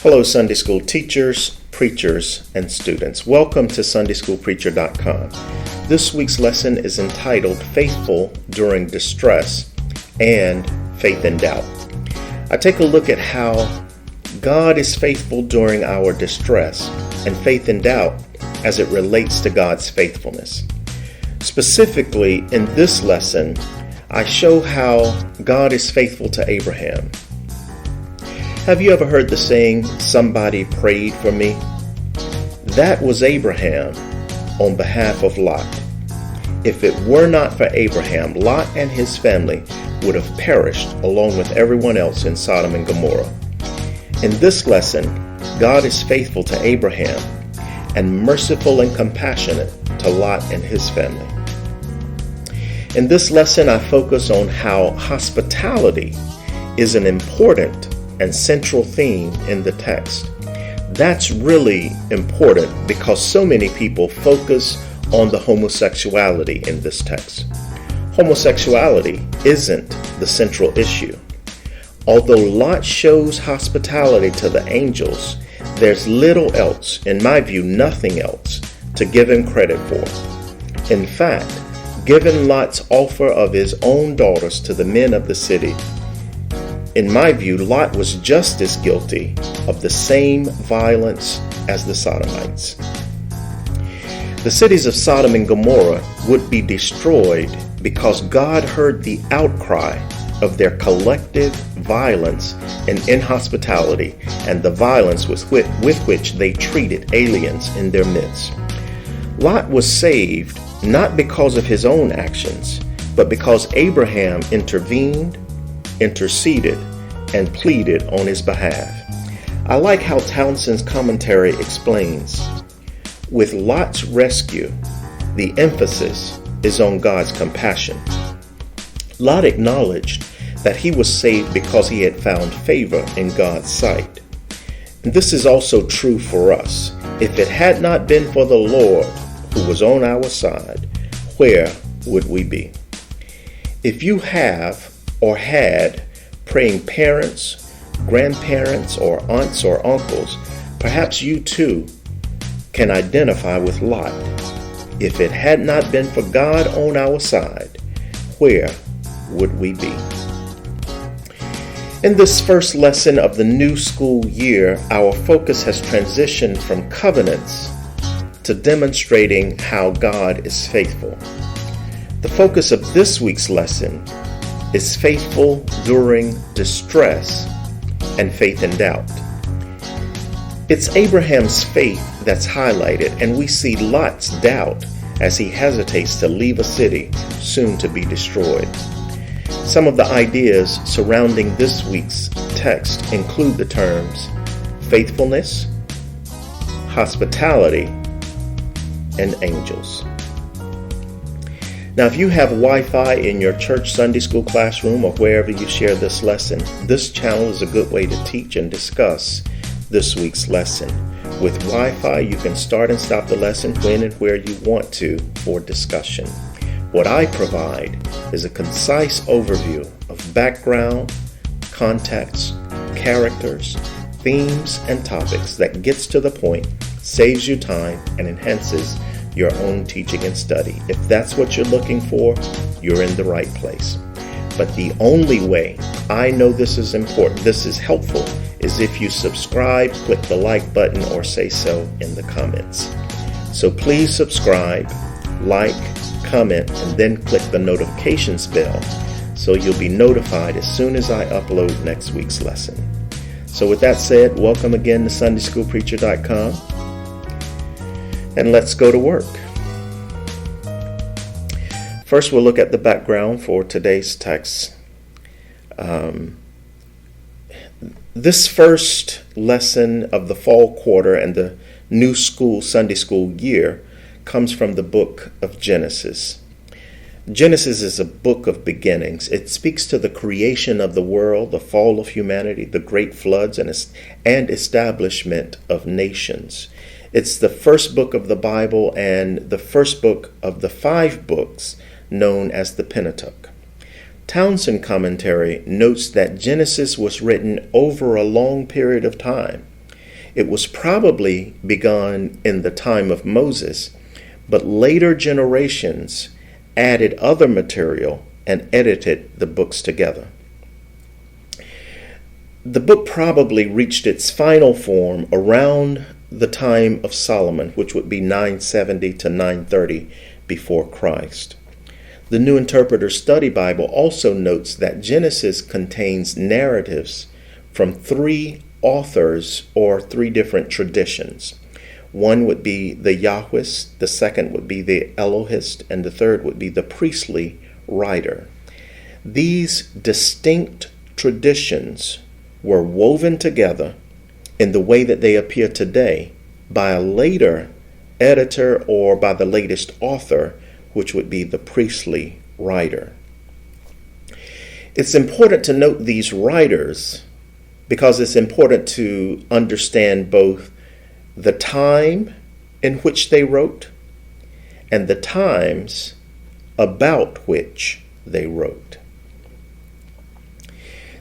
Hello, Sunday school teachers, preachers, and students. Welcome to SundaySchoolPreacher.com. This week's lesson is entitled Faithful During Distress and Faith in Doubt. I take a look at how God is faithful during our distress and faith in doubt as it relates to God's faithfulness. Specifically, in this lesson, I show how God is faithful to Abraham. Have you ever heard the saying, "Somebody prayed for me"? That was Abraham on behalf of Lot. If it were not for Abraham, Lot and his family would have perished along with everyone else in Sodom and Gomorrah. In this lesson, God is faithful to Abraham and merciful and compassionate to Lot and his family. In this lesson, I focus on how hospitality is an important and central theme in the text. That's really important because so many people focus on the homosexuality in this text. Homosexuality isn't the central issue. Although Lot shows hospitality to the angels, there's little else, in my view, nothing else, to give him credit for. In fact, given Lot's offer of his own daughters to the men of the city, in my view, Lot was just as guilty of the same violence as the Sodomites. The cities of Sodom and Gomorrah would be destroyed because God heard the outcry of their collective violence and inhospitality and the violence with which they treated aliens in their midst. Lot was saved not because of his own actions, but because Abraham intervened, interceded, and pleaded on his behalf. I like how Townsend's commentary explains, with Lot's rescue, the emphasis is on God's compassion. Lot acknowledged that he was saved because he had found favor in God's sight. And this is also true for us. If it had not been for the Lord who was on our side, where would we be? If you have or had praying parents, grandparents, or aunts or uncles, perhaps you too can identify with Lot. If it had not been for God on our side, where would we be? In this first lesson of the new school year, our focus has transitioned from covenants to demonstrating how God is faithful. The focus of this week's lesson is faithful during distress and faith in doubt. It's Abraham's faith that's highlighted, and we see Lot's doubt as he hesitates to leave a city soon to be destroyed. Some of the ideas surrounding this week's text include the terms faithfulness, hospitality, and angels. Now, if you have Wi-Fi in your church Sunday school classroom or wherever you share this lesson, this channel is a good way to teach and discuss this week's lesson. With Wi-Fi, you can start and stop the lesson when and where you want to for discussion. What I provide is a concise overview of background, context, characters, themes, and topics that gets to the point, saves you time, and enhances your own teaching and study. If that's what you're looking for, you're in the right place. But the only way I know this is important, this is helpful, is if you subscribe, click the like button, or say so in the comments. So please subscribe, like, comment, and then click the notifications bell so you'll be notified as soon as I upload next week's lesson. So with that said, welcome again to SundaySchoolPreacher.com. And let's go to work. First, we'll look at the background for today's text. This first lesson of the fall quarter and the new school Sunday school year comes from the book of Genesis. Genesis is a book of beginnings. It speaks to the creation of the world, the fall of humanity, the great floods, and establishment of nations. It's the first book of the Bible and the first book of the 5 books known as the Pentateuch. Townsend commentary notes that Genesis was written over a long period of time. It was probably begun in the time of Moses, but later generations added other material and edited the books together. The book probably reached its final form around the time of Solomon, which would be 970 to 930 before Christ. The New Interpreter Study Bible also notes that Genesis contains narratives from three authors or three different traditions. One would be the Yahwist, the second would be the Elohist, and the third would be the priestly writer. These distinct traditions were woven together in the way that they appear today by a later editor or by the latest author, which would be the priestly writer. It's important to note these writers because it's important to understand both the time in which they wrote and the times about which they wrote.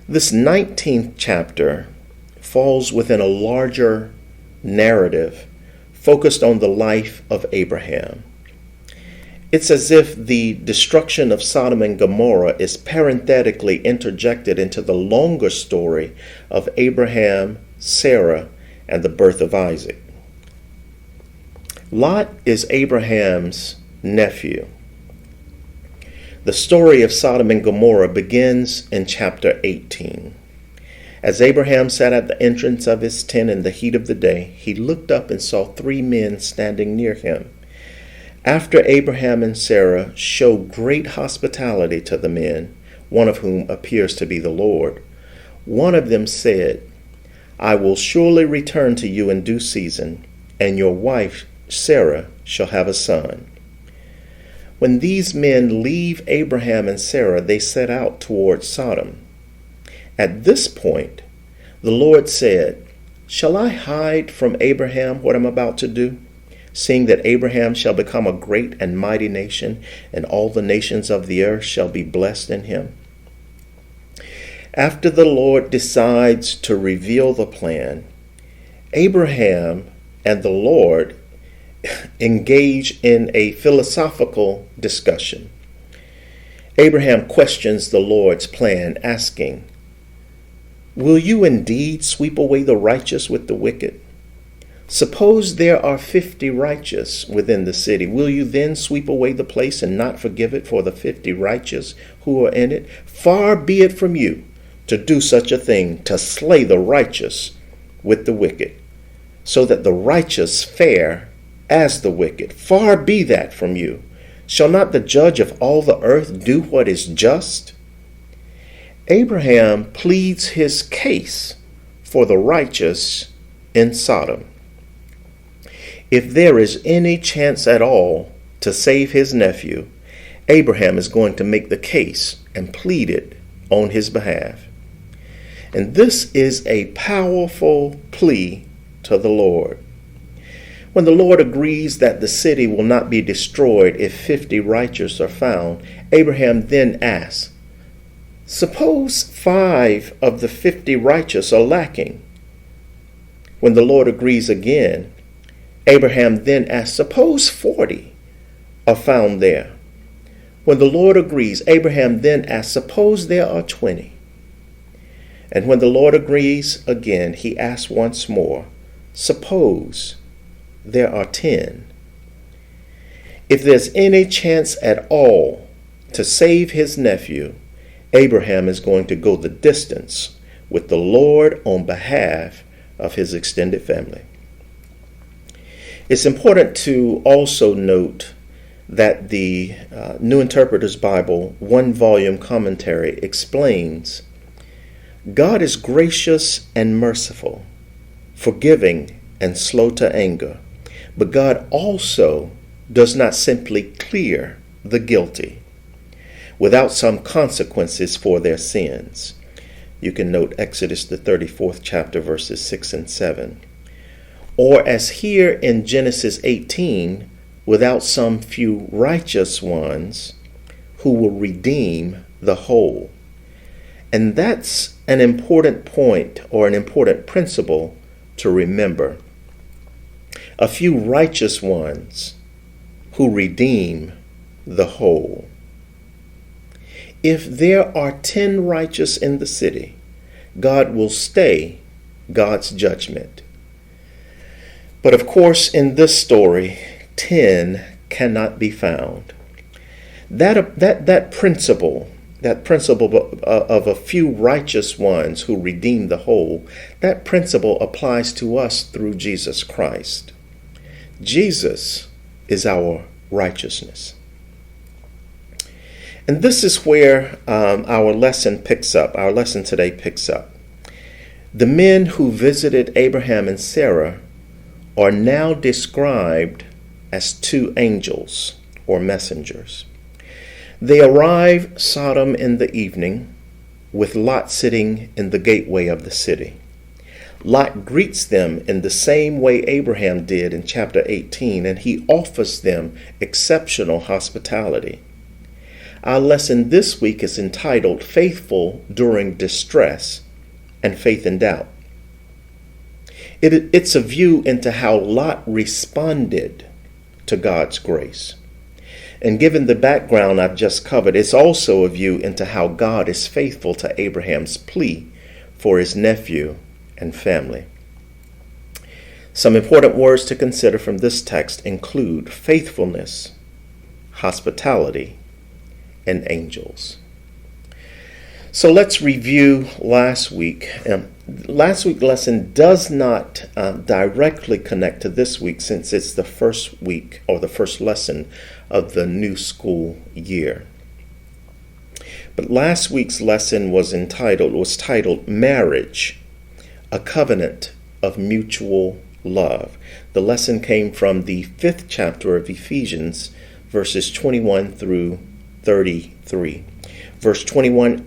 This 19th chapter falls within a larger narrative focused on the life of Abraham. It's as if the destruction of Sodom and Gomorrah is parenthetically interjected into the longer story of Abraham, Sarah, and the birth of Isaac. Lot is Abraham's nephew. The story of Sodom and Gomorrah begins in chapter 18. As Abraham sat at the entrance of his tent in the heat of the day, he looked up and saw three men standing near him. After Abraham and Sarah showed great hospitality to the men, one of whom appears to be the Lord, one of them said, "I will surely return to you in due season, and your wife Sarah shall have a son." When these men leave Abraham and Sarah, they set out toward Sodom. At this point, the Lord said, "Shall I hide from Abraham what I'm about to do, seeing that Abraham shall become a great and mighty nation, and all the nations of the earth shall be blessed in him?" After the Lord decides to reveal the plan, Abraham and the Lord engage in a philosophical discussion. Abraham questions the Lord's plan, asking, "Will you indeed sweep away the righteous with the wicked? Suppose there are 50 righteous within the city. Will you then sweep away the place and not forgive it for the 50 righteous who are in it? Far be it from you to do such a thing, to slay the righteous with the wicked, so that the righteous fare as the wicked. Far be that from you. Shall not the judge of all the earth do what is just?" Abraham pleads his case for the righteous in Sodom. If there is any chance at all to save his nephew, Abraham is going to make the case and plead it on his behalf. And this is a powerful plea to the Lord. When the Lord agrees that the city will not be destroyed if 50 righteous are found, Abraham then asks, "Suppose 5 of the 50 righteous are lacking?" When the Lord agrees again, Abraham then asks, "Suppose 40 are found there?" When the Lord agrees, Abraham then asks, "Suppose there are 20?" And when the Lord agrees again, he asks once more, "Suppose there are 10?" If there's any chance at all to save his nephew, Abraham is going to go the distance with the Lord on behalf of his extended family. It's important to also note that the New Interpreter's Bible, one-volume commentary, explains, "God is gracious and merciful, forgiving and slow to anger, but God also does not simply clear the guilty without some consequences for their sins." You can note Exodus, the 34th chapter, verses 6 and 7. Or as here in Genesis 18, without some few righteous ones who will redeem the whole. And that's an important point or an important principle to remember. A few righteous ones who redeem the whole. If there are 10 righteous in the city, God will stay God's judgment. But of course, in this story, 10 cannot be found. That principle of a few righteous ones who redeem the whole, that principle applies to us through Jesus Christ. Jesus is our righteousness. And this is where our lesson today picks up. The men who visited Abraham and Sarah are now described as 2 angels or messengers. They arrive Sodom in the evening, with Lot sitting in the gateway of the city. Lot greets them in the same way Abraham did in chapter 18, and he offers them exceptional hospitality. Our lesson this week is entitled Faithful During Distress and Faith in Doubt. It's a view into how Lot responded to God's grace. And given the background I've just covered, it's also a view into how God is faithful to Abraham's plea for his nephew and family. Some important words to consider from this text include faithfulness, hospitality, and angels. So let's review last week. Last week's lesson does not directly connect to this week, since it's the first week or the first lesson of the new school year. But last week's lesson was titled Marriage, a Covenant of Mutual Love. The lesson came from the 5th chapter of Ephesians, verses 21 through 33. Verse 21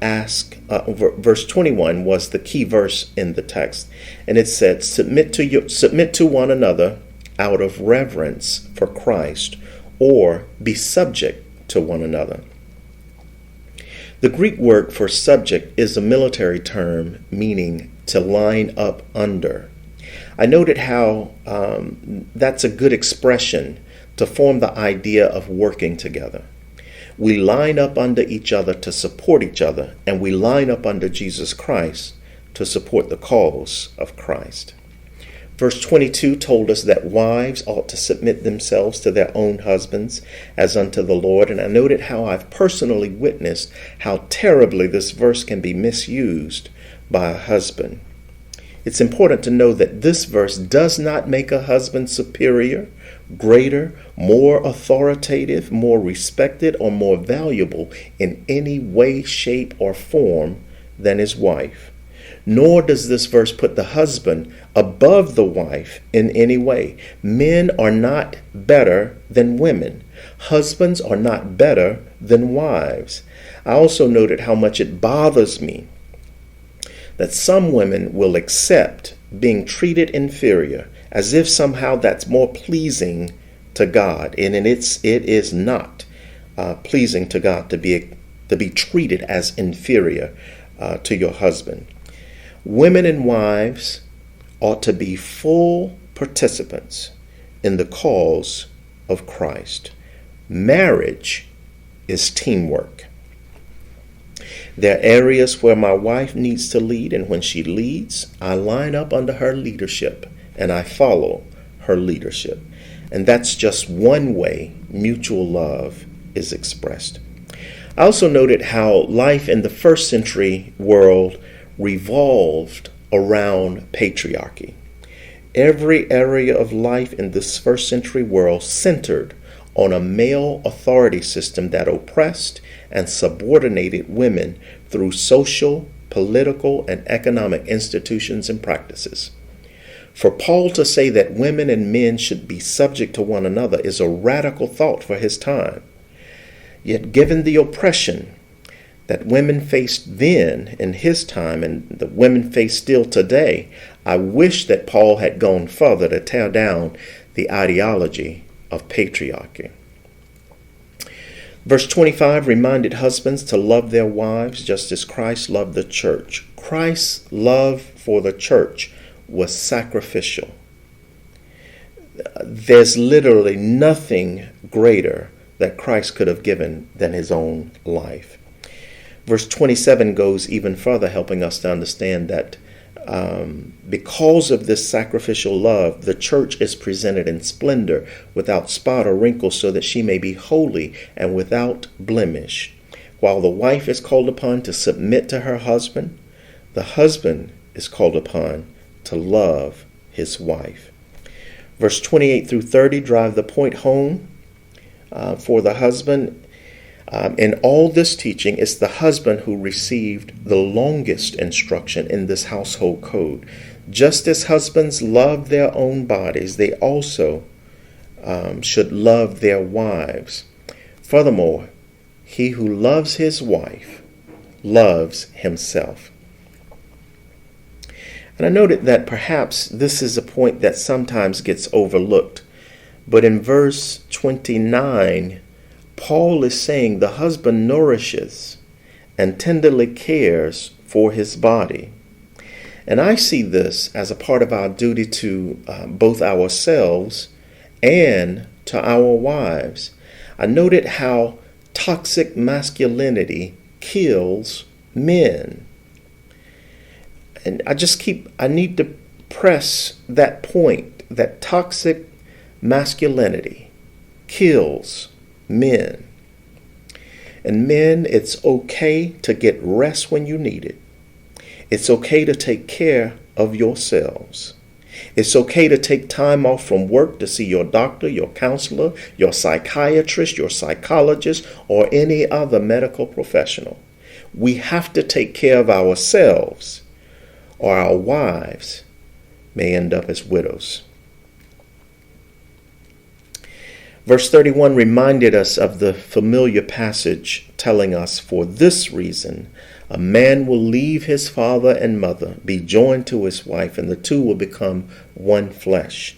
was the key verse in the text, and it said, submit to one another out of reverence for Christ, or be subject to one another. The Greek word for subject is a military term meaning to line up under. I noted how that's a good expression to form the idea of working together. We line up under each other to support each other, and we line up under Jesus Christ to support the cause of Christ. Verse 22 told us that wives ought to submit themselves to their own husbands as unto the Lord, and I noted how I've personally witnessed how terribly this verse can be misused by a husband. It's important to know that this verse does not make a husband superior, greater, more authoritative, more respected, or more valuable in any way, shape, or form than his wife. Nor does this verse put the husband above the wife in any way. Men are not better than women. Husbands are not better than wives. I also noted how much it bothers me that some women will accept being treated inferior as if somehow that's more pleasing to God. And it is not pleasing to God to be treated as inferior to your husband. Women and wives ought to be full participants in the cause of Christ. Marriage is teamwork. There are areas where my wife needs to lead, and when she leads, I line up under her leadership and I follow her leadership. And that's just one way mutual love is expressed. I also noted how life in the first century world revolved around patriarchy. Every area of life in this first century world centered on a male authority system that oppressed and subordinated women through social, political, and economic institutions and practices. For Paul to say that women and men should be subject to one another is a radical thought for his time. Yet given the oppression that women faced then in his time and the women face still today, I wish that Paul had gone further to tear down the ideology of patriarchy. Verse 25 reminded husbands to love their wives just as Christ loved the church. Christ's love for the church was sacrificial. There's literally nothing greater that Christ could have given than his own life. Verse 27 goes even further, helping us to understand that because of this sacrificial love, the church is presented in splendor, without spot or wrinkle, so that she may be holy and without blemish. While the wife is called upon to submit to her husband, the husband is called upon to love his wife. Verse 28 through 30 drive the point home for the husband. In all this teaching, it's the husband who received the longest instruction in this household code. Just as husbands love their own bodies, they also should love their wives. Furthermore, he who loves his wife loves himself. And I noted that perhaps this is a point that sometimes gets overlooked. But in verse 29, Paul is saying the husband nourishes and tenderly cares for his body. And I see this as a part of our duty to both ourselves and to our wives. I noted how toxic masculinity kills men. And I need to press that point, that toxic masculinity kills men. And men, it's okay to get rest when you need it. It's okay to take care of yourselves. It's okay to take time off from work to see your doctor, your counselor, your psychiatrist, your psychologist, or any other medical professional. We have to take care of ourselves, or our wives may end up as widows. Verse 31 reminded us of the familiar passage telling us, for this reason, a man will leave his father and mother, be joined to his wife, and the two will become one flesh.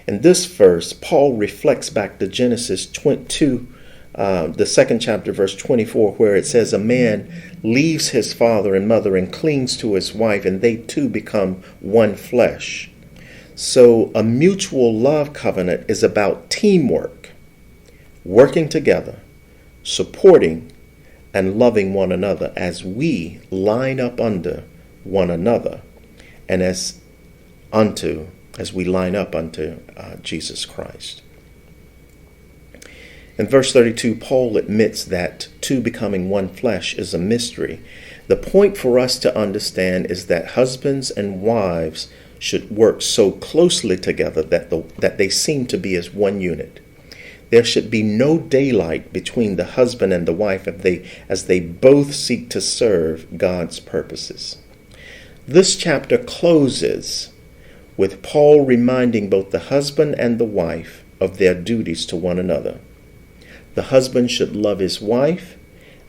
In this verse, Paul reflects back to Genesis 22, the second chapter, verse 24, where it says, a man leaves his father and mother and clings to his wife, and they two become one flesh. So a mutual love covenant is about teamwork, working together, supporting and loving one another as we line up under one another and as we line up unto Jesus Christ. In verse 32, Paul admits that two becoming one flesh is a mystery. The point for us to understand is that husbands and wives should work so closely together that they seem to be as one unit. There should be no daylight between the husband and the wife as they both seek to serve God's purposes. This chapter closes with Paul reminding both the husband and the wife of their duties to one another. The husband should love his wife,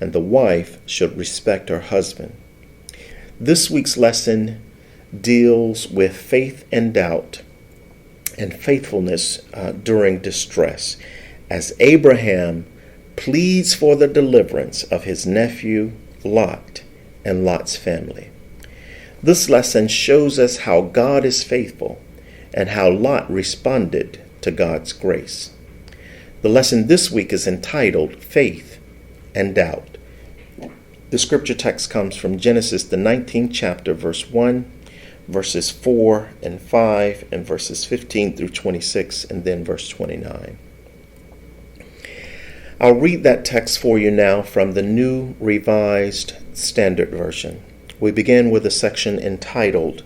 and the wife should respect her husband. This week's lesson deals with faith and doubt and faithfulness during distress, as Abraham pleads for the deliverance of his nephew Lot and Lot's family. This lesson shows us how God is faithful and how Lot responded to God's grace. The lesson this week is entitled Faith and Doubt. The scripture text comes from Genesis, the 19th chapter, verse 1, verses 4 and 5, and verses 15 through 26, and then verse 29. I'll read that text for you now from the New Revised Standard Version. We begin with a section entitled,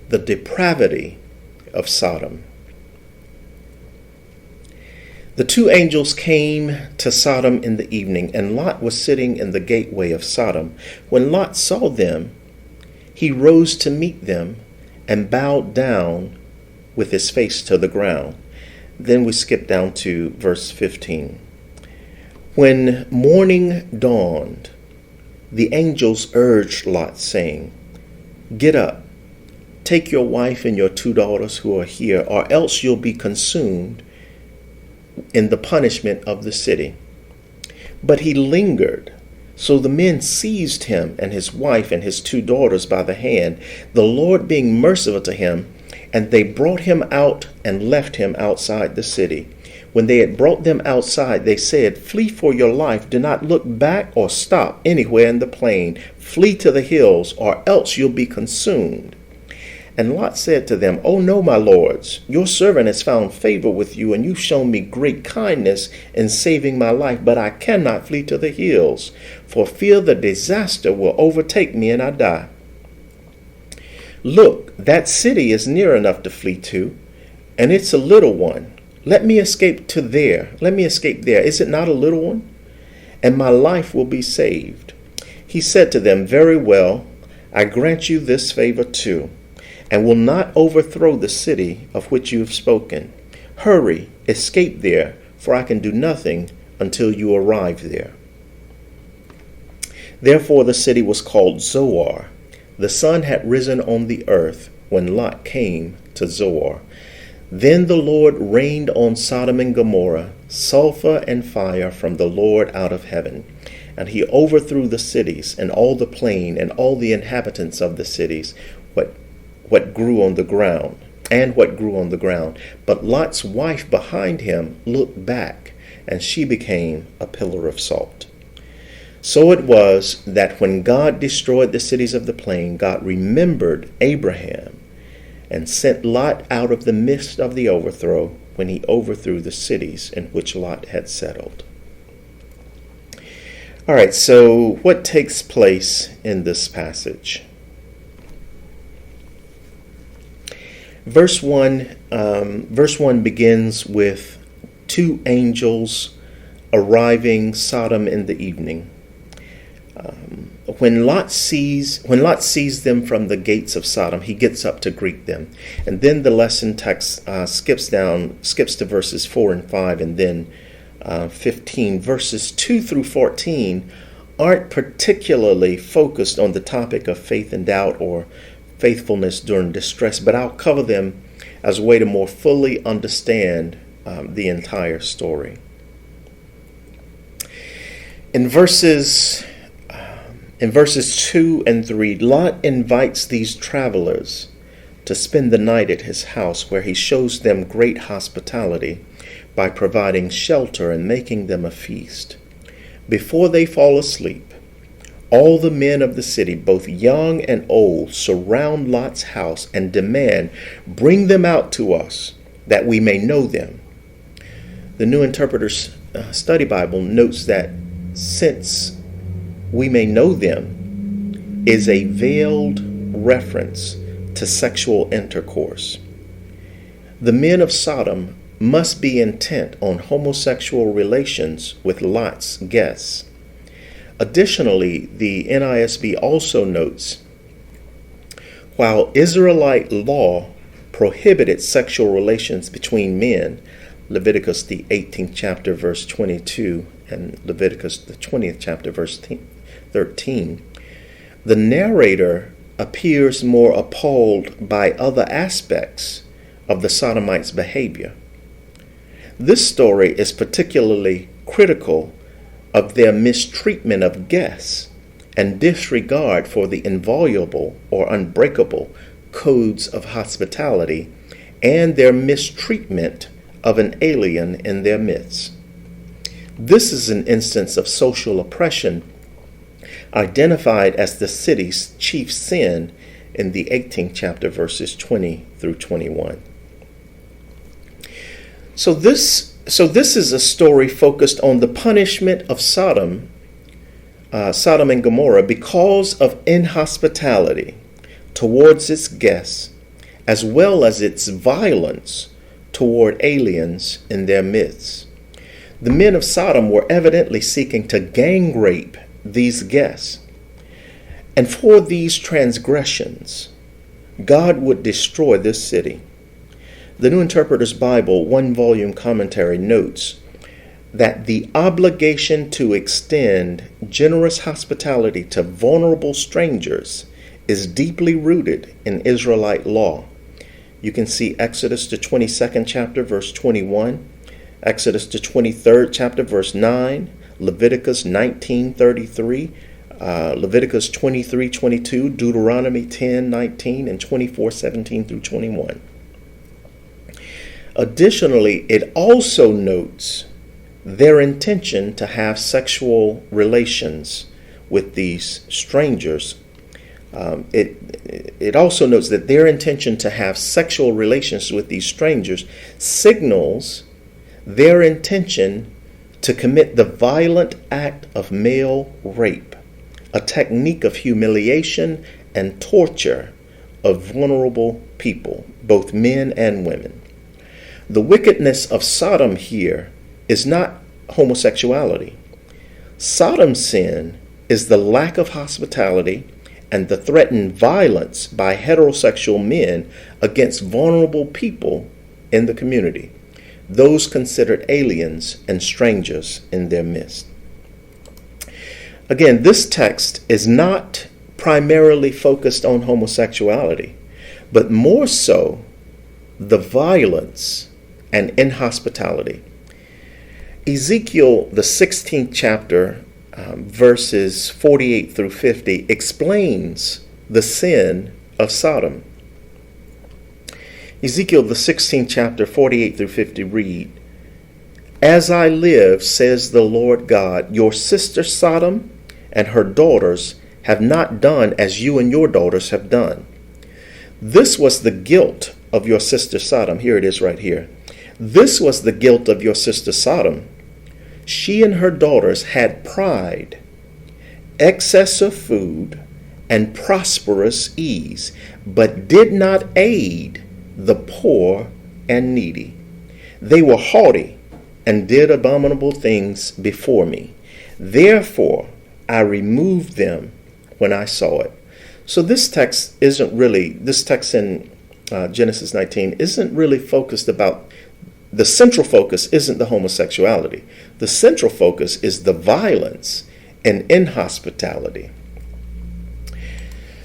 The Depravity of Sodom. The two angels came to Sodom in the evening, and Lot was sitting in the gateway of Sodom. When Lot saw them, he rose to meet them and bowed down with his face to the ground. Then we skip down to verse 15. When morning dawned, the angels urged Lot, saying, Get up, take your wife and your two daughters who are here, or else you'll be consumed in the punishment of the city. But he lingered. So the men seized him and his wife and his two daughters by the hand. The Lord being merciful to him, And they brought him out and left him outside the city. When they had brought them outside, they said, "Flee for your life. Do not look back or stop anywhere in the plain. Flee to the hills, or else you'll be consumed." And Lot said to them, "Oh no, my lords, your servant has found favor with you, and you've shown me great kindness in saving my life, but I cannot flee to the hills, for fear the disaster will overtake me and I die. Look, that city is near enough to flee to, and it's a little one. Let me escape there. Is it not a little one? And my life will be saved." He said to them, "Very well, I grant you this favor too, and will not overthrow the city of which you have spoken. Hurry, escape there, for I can do nothing until you arrive there." Therefore the city was called Zoar. The sun had risen on the earth when Lot came to Zoar. Then the Lord rained on Sodom and Gomorrah sulfur and fire from the Lord out of heaven. And he overthrew the cities and all the plain and all the inhabitants of the cities, what grew on the ground. But Lot's wife behind him looked back, and she became a pillar of salt. So it was that when God destroyed the cities of the plain, God remembered Abraham and sent Lot out of the midst of the overthrow when he overthrew the cities in which Lot had settled. All right, so what takes place in this passage? Verse 1 begins with two angels arriving Sodom in the evening. When Lot sees them from the gates of Sodom, he gets up to greet them. And then the lesson text skips to verses 4 and 5 and then 15. Verses 2 through 14 aren't particularly focused on the topic of faith and doubt or faithfulness during distress, but I'll cover them as a way to more fully understand the entire story. In verses 2 and 3, Lot invites these travelers to spend the night at his house, where he shows them great hospitality by providing shelter and making them a feast. Before they fall asleep, all the men of the city, both young and old, surround Lot's house and demand, "Bring them out to us, that we may know them." The New Interpreter's Study Bible notes that "since we may know them" is a veiled reference to sexual intercourse. The men of Sodom must be intent on homosexual relations with Lot's guests. Additionally, the NISB also notes, while Israelite law prohibited sexual relations between men, Leviticus the 18th chapter verse 22 and Leviticus the 20th chapter verse 13, the narrator appears more appalled by other aspects of the Sodomites' behavior. This story is particularly critical of their mistreatment of guests and disregard for the inviolable or unbreakable codes of hospitality and their mistreatment of an alien in their midst. This is an instance of social oppression identified as the city's chief sin in the 18th chapter, verses 20 through 21. So this is a story focused on the punishment of Sodom and Gomorrah because of inhospitality towards its guests, as well as its violence toward aliens in their midst. The men of Sodom were evidently seeking to gang rape these guests. And for these transgressions, God would destroy this city. The New Interpreter's Bible, one-volume commentary, notes that the obligation to extend generous hospitality to vulnerable strangers is deeply rooted in Israelite law. You can see Exodus the 22nd chapter, verse 21, Exodus the 23rd chapter, verse 9, Leviticus 19:33, Leviticus 23:22, Deuteronomy 10:19, and 24:17 through 21. Additionally, it also notes their intention to have sexual relations with these strangers. It also notes that their intention to have sexual relations with these strangers signals their intention to commit the violent act of male rape, a technique of humiliation and torture of vulnerable people, both men and women. The wickedness of Sodom here is not homosexuality. Sodom's sin is the lack of hospitality and the threatened violence by heterosexual men against vulnerable people in the community, those considered aliens and strangers in their midst. Again, this text is not primarily focused on homosexuality, but more so the violence and inhospitality. Ezekiel, the 16th chapter, verses 48 through 50, explains the sin of Sodom. Ezekiel, the 16th chapter, 48 through 50 read, "As I live, says the Lord God, your sister Sodom and her daughters have not done as you and your daughters have done. This was the guilt of your sister Sodom." Here it is right here. "This was the guilt of your sister Sodom. She and her daughters had pride, excess of food, and prosperous ease, but did not aid the poor and needy. They were haughty and did abominable things before me. Therefore, I removed them when I saw it." So this text in Genesis 19 isn't really focused about, the central focus isn't the homosexuality. The central focus is the violence and inhospitality.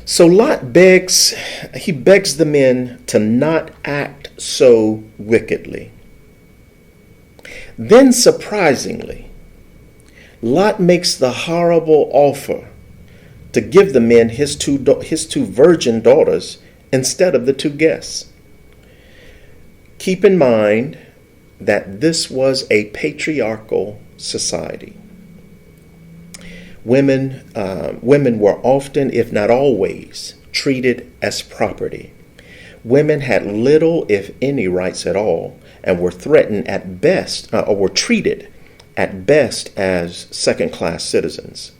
So Lot begs the men to not act so wickedly. Then surprisingly, Lot makes the horrible offer to give the men his two virgin daughters instead of the two guests. Keep in mind that this was a patriarchal society. Women were often, if not always, treated as property. Women had little, if any, rights at all, and were threatened at best, or were treated at best as second-class citizens.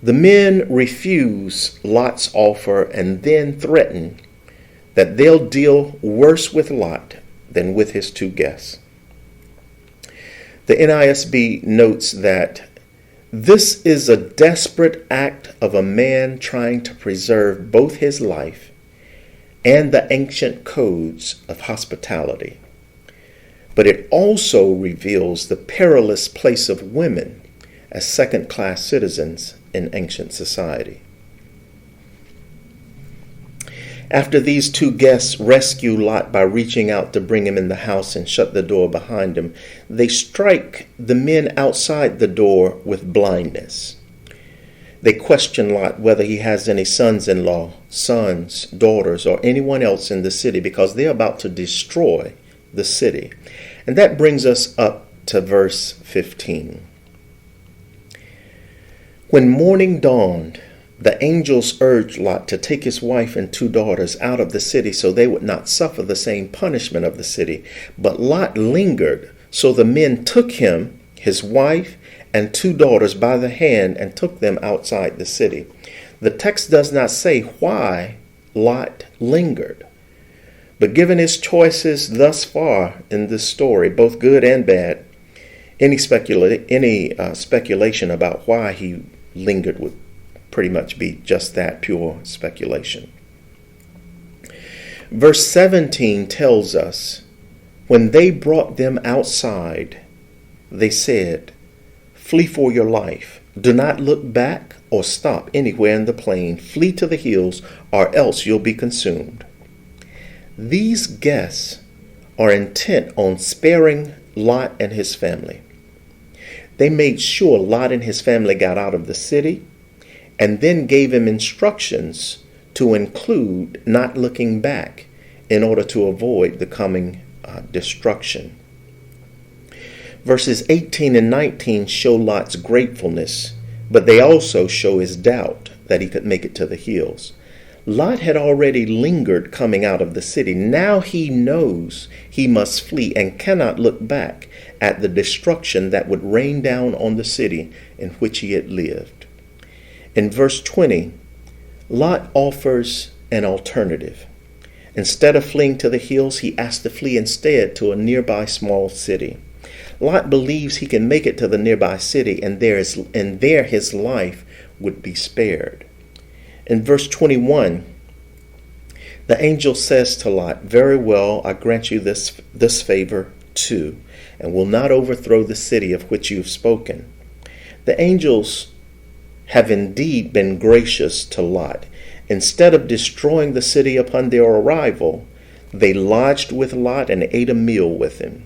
The men refuse Lot's offer and then threaten that they'll deal worse with Lot than with his two guests. The NISB notes that this is a desperate act of a man trying to preserve both his life and the ancient codes of hospitality. But it also reveals the perilous place of women as second-class citizens in ancient society. After these two guests rescue Lot by reaching out to bring him in the house and shut the door behind him, they strike the men outside the door with blindness. They question Lot whether he has any sons-in-law, sons, daughters, or anyone else in the city, because they're about to destroy the city. And that brings us up to verse 15. When morning dawned, the angels urged Lot to take his wife and two daughters out of the city so they would not suffer the same punishment of the city. But Lot lingered, so the men took him, his wife, and two daughters by the hand and took them outside the city. The text does not say why Lot lingered. But given his choices thus far in this story, both good and bad, any speculation about why he lingered would pretty much be just that, pure speculation. Verse 17 tells us, when they brought them outside, they said, "Flee for your life. Do not look back or stop anywhere in the plain. Flee to the hills, or else you'll be consumed." These guests are intent on sparing Lot and his family. They made sure Lot and his family got out of the city, and then gave him instructions to include not looking back in order to avoid the coming destruction. Verses 18 and 19 show Lot's gratefulness, but they also show his doubt that he could make it to the hills. Lot had already lingered coming out of the city. Now he knows he must flee and cannot look back at the destruction that would rain down on the city in which he had lived. In verse 20, Lot offers an alternative. Instead of fleeing to the hills, he asks to flee instead to a nearby small city. Lot believes he can make it to the nearby city, and there his life would be spared. In verse 21, the angel says to Lot, "Very well, I grant you this favor too, and will not overthrow the city of which you have spoken." The angels have indeed been gracious to Lot. Instead of destroying the city upon their arrival, they lodged with Lot and ate a meal with him.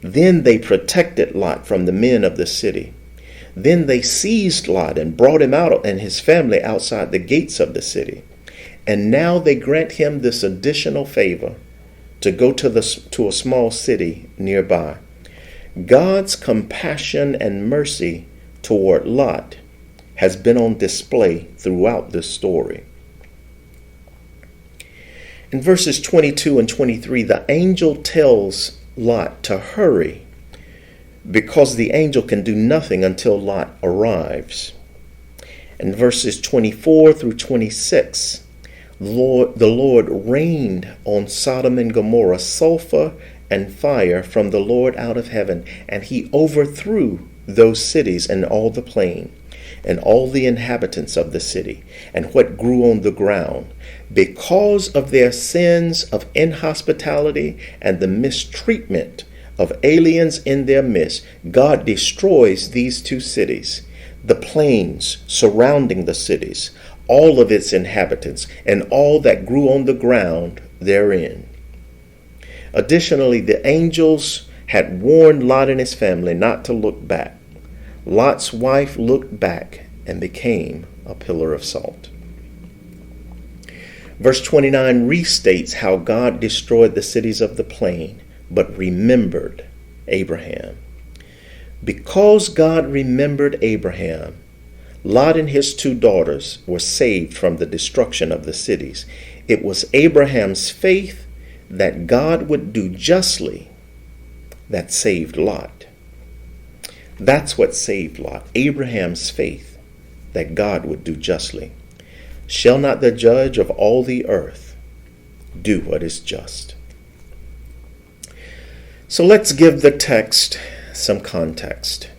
Then they protected Lot from the men of the city. Then they seized Lot and brought him out and his family outside the gates of the city. And now they grant him this additional favor to go to a small city nearby. God's compassion and mercy toward Lot has been on display throughout this story. In verses 22 and 23, the angel tells Lot to hurry because the angel can do nothing until Lot arrives. In verses 24 through 26, the Lord rained on Sodom and Gomorrah sulfur and fire from the Lord out of heaven, and he overthrew those cities and all the plain, and all the inhabitants of the city, and what grew on the ground, because of their sins of inhospitality and the mistreatment of aliens in their midst. God destroys these two cities, the plains surrounding the cities, all of its inhabitants, and all that grew on the ground therein. Additionally, the angels had warned Lot and his family not to look back. Lot's wife looked back and became a pillar of salt. Verse 29 restates how God destroyed the cities of the plain, but remembered Abraham. Because God remembered Abraham, Lot and his two daughters were saved from the destruction of the cities. It was Abraham's faith that God would do justly that saved Lot. That's what saved Lot, Abraham's faith that God would do justly. Shall not the judge of all the earth do what is just? So let's give the text some context.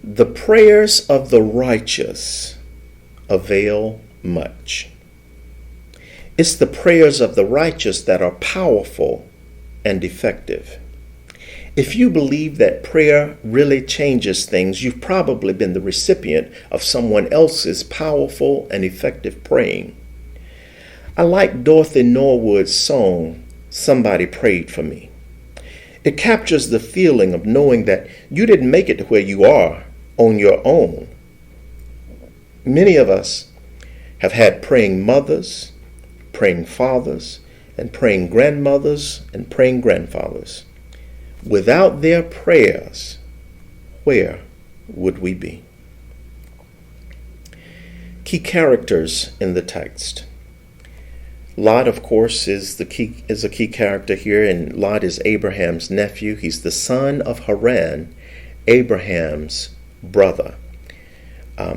The prayers of the righteous avail much. It's the prayers of the righteous that are powerful and effective. If you believe that prayer really changes things, you've probably been the recipient of someone else's powerful and effective praying. I like Dorothy Norwood's song, "Somebody Prayed for Me." It captures the feeling of knowing that you didn't make it to where you are on your own. Many of us have had praying mothers, praying fathers, and praying grandmothers and praying grandfathers. Without their prayers, where would we be? Key characters in the text. Lot, of course, is a key character here, and Lot is Abraham's nephew. He's the son of Haran, Abraham's brother.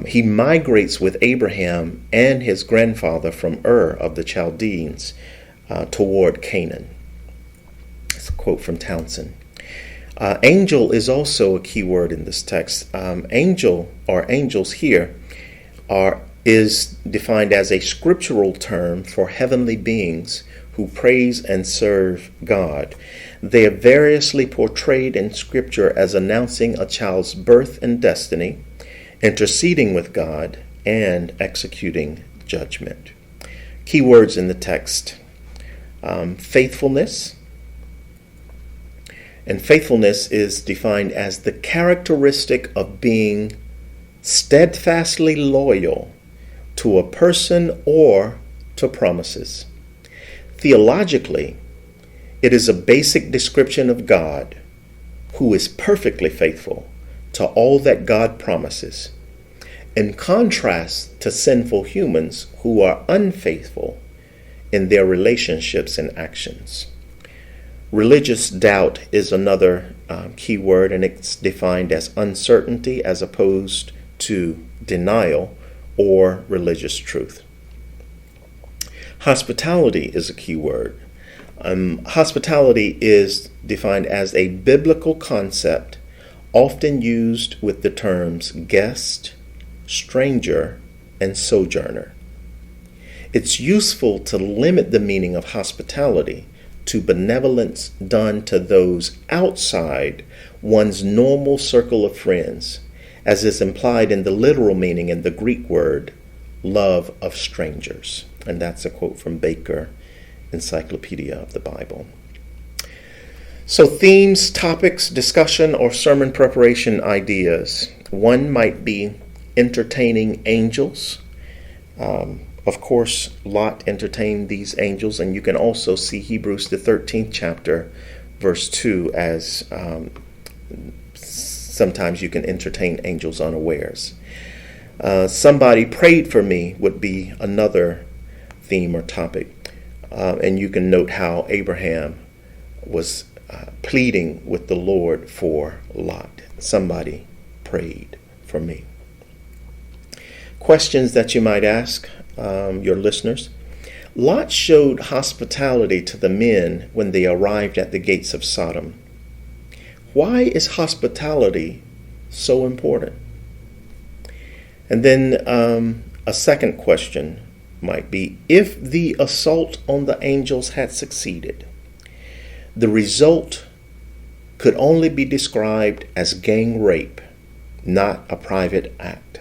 He migrates with Abraham and his grandfather from Ur of the Chaldeans toward Canaan. It's a quote from Townsend. Angel is also a key word in this text. Angel, or angels here, is defined as a scriptural term for heavenly beings who praise and serve God. They are variously portrayed in Scripture as announcing a child's birth and destiny, interceding with God, and executing judgment. Key words in the text. Faithfulness. And faithfulness is defined as the characteristic of being steadfastly loyal to a person or to promises. Theologically, It is a basic description of God, who is perfectly faithful to all that God promises, in contrast to sinful humans who are unfaithful in their relationships and actions. Religious doubt is another key word, and it's defined as uncertainty as opposed to denial or religious truth. Hospitality is a key word. Hospitality is defined as a biblical concept often used with the terms guest, stranger, and sojourner. It's useful to limit the meaning of hospitality to benevolence done to those outside one's normal circle of friends, as is implied in the literal meaning in the Greek word love of strangers. And that's a quote from Baker, Encyclopedia of the Bible. So themes, topics, discussion, or sermon preparation ideas. One might be entertaining angels. Of course, Lot entertained these angels, and you can also see Hebrews, the 13th chapter, verse 2, as sometimes you can entertain angels unawares. Somebody prayed for me would be another theme or topic. And you can note how Abraham was pleading with the Lord for Lot. Somebody prayed for me. Questions that you might ask your listeners. Lot showed hospitality to the men when they arrived at the gates of Sodom. Why is hospitality so important? And then a second question might be, if the assault on the angels had succeeded, the result could only be described as gang rape, not a private act.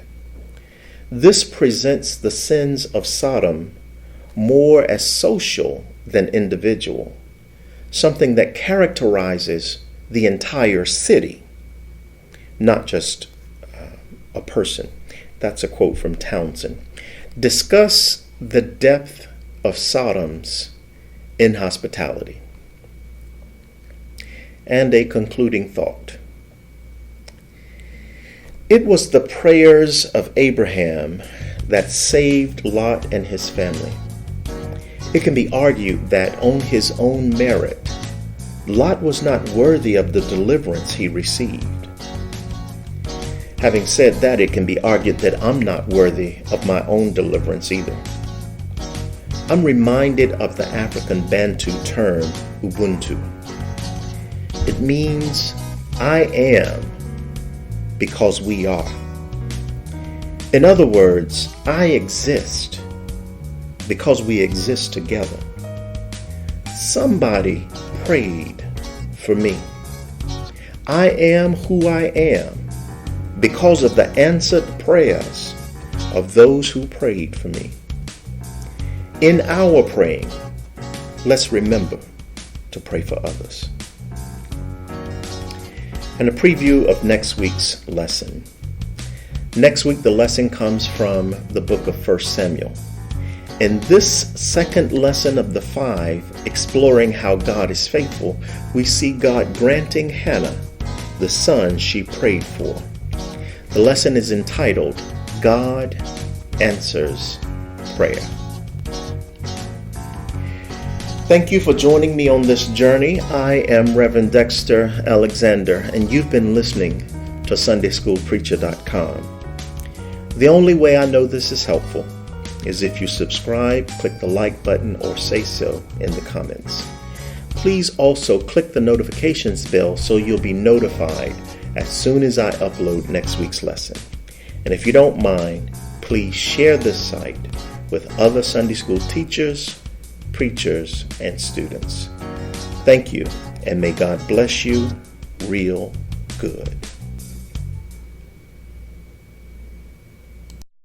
This presents the sins of Sodom more as social than individual, something that characterizes the entire city, not just a person. That's a quote from Townsend. Discuss the depth of Sodom's inhospitality. And a concluding thought. It was the prayers of Abraham that saved Lot and his family. It can be argued that on his own merit, Lot was not worthy of the deliverance he received. Having said that, it can be argued that I'm not worthy of my own deliverance either. I'm reminded of the African Bantu term, Ubuntu. It means I am because we are. In other words, I exist because we exist together. Somebody prayed for me. I am who I am because of the answered prayers of those who prayed for me. In our praying, let's remember to pray for others. And a preview of next week's lesson. Next week, the lesson comes from the book of 1 Samuel. In this second lesson of the 5, exploring how God is faithful, we see God granting Hannah the son she prayed for. The lesson is entitled, God Answers Prayer. Thank you for joining me on this journey. I am Reverend Dexter Alexander, and you've been listening to SundaySchoolPreacher.com. The only way I know this is helpful is if you subscribe, click the like button, or say so in the comments. Please also click the notifications bell so you'll be notified as soon as I upload next week's lesson. And if you don't mind, please share this site with other Sunday school teachers, preachers, and students. Thank you, and may God bless you real good.